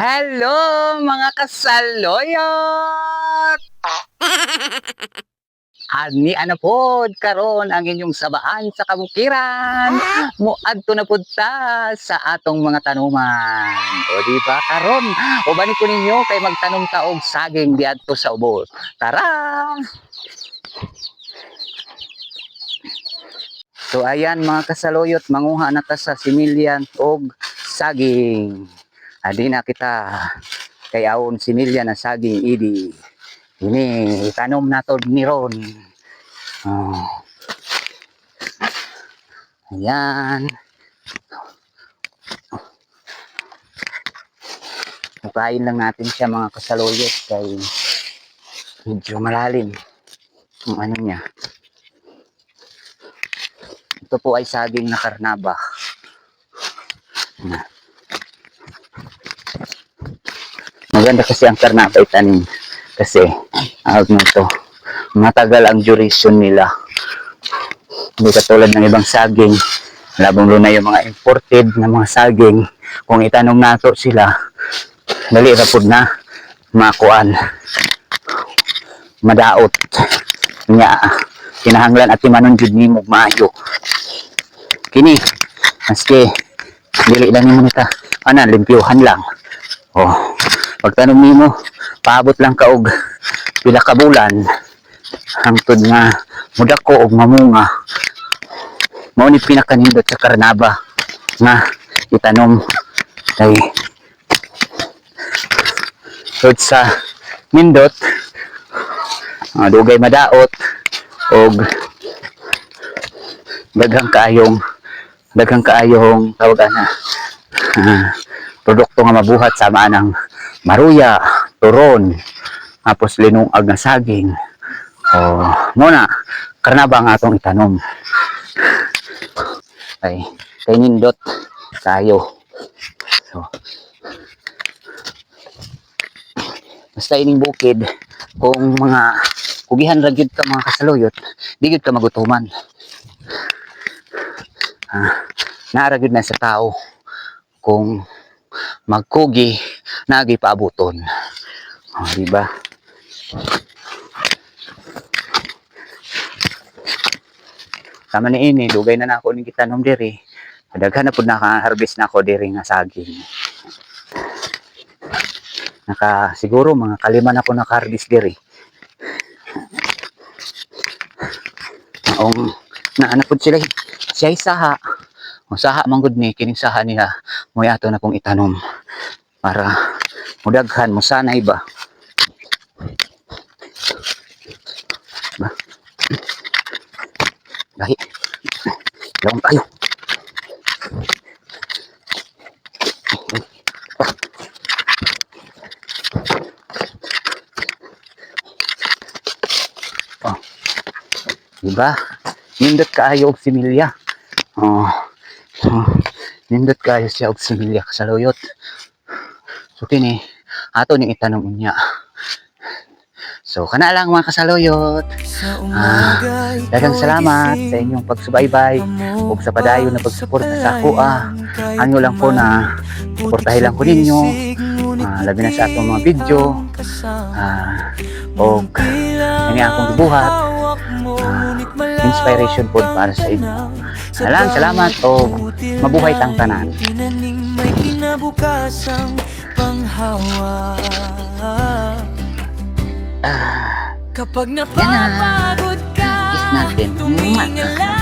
Hello mga kasaloyot! Ani ana pod karon ang inyong sabaan sa kabukiran. Moadto na pud ta sa atong mga tanuman. O di ba karon, ubanin ko ninyo kay magtanom ta og saging diadto sa ubos. Tara! So ayan mga kasaloyot, manguha na ta sa similyan og saging. Adi na kita kay awon similyan na saging idi. Ini itanom nato ni Ron. Oh, ayan. Bukain lang natin siya mga kasaloyot kay medyo malalim ang ano niya. Ito po ay saging na karnaba. Maganda kasi ang karnaba itanim kasi nito, matagal ang duration nila. Hindi katulad ng ibang saging, labong na yung mga imported na mga saging. Kung itanong nato sila, dali rapod na makuan, madaot nya kinahanglan at timanon jud nimo maayo. Kini maski dili lang nimo nita ana limpyuhan lang. Oh, pagtanom nimo paabot lang ka og pila ka bulan hangtod nga mudako og mamunga. Mao ni pinakanindot sa karnaba nga itanom kay sud sa nindot dugay madaot og daghang kaayong tawag na produkto nga mabuhat sama ng maruya, turon, tapos linungag na saging. Muna karnaba nga atong itanom kay nindot kayo. So basta ining bukid kung mga kugihan ra gyud ka mga kasaluyot, di gyud ka magutuman. Naara gyud na sa tao kung magkugi nagi paabuton. Di ba? Tama ni ini, dugay na nako ning gitanom diri. Daghan na pud naka-harvest na ako diri nga saging. Siguro mga kalima na ako naka-harvest diri. Naana pud sila siya saha. O saha manggod ni kining saha nila mo ato na kong itanom para mudaghan mo sanay ba. Lahi. Lawang tayo. Diba? Nindot kaayo og similya. Nindot kaayo siya og similya kasaluyot. So kini ato ning itanom niya. So kana lang mga kasaluyot. Daghang salamat sa inyong pagsubaybay ug sa padayon na pagsuporta sa ako. Ano lang po na suportahin lang ko ninyo. Labi na sa atong mga video. Og ini akong gibuhat. Inspiration po para sa inyo. Salamat o mabuhay tang tanan. May kinabukasang panghawa. Kapag napapagod ka, Kiss natin. tumingala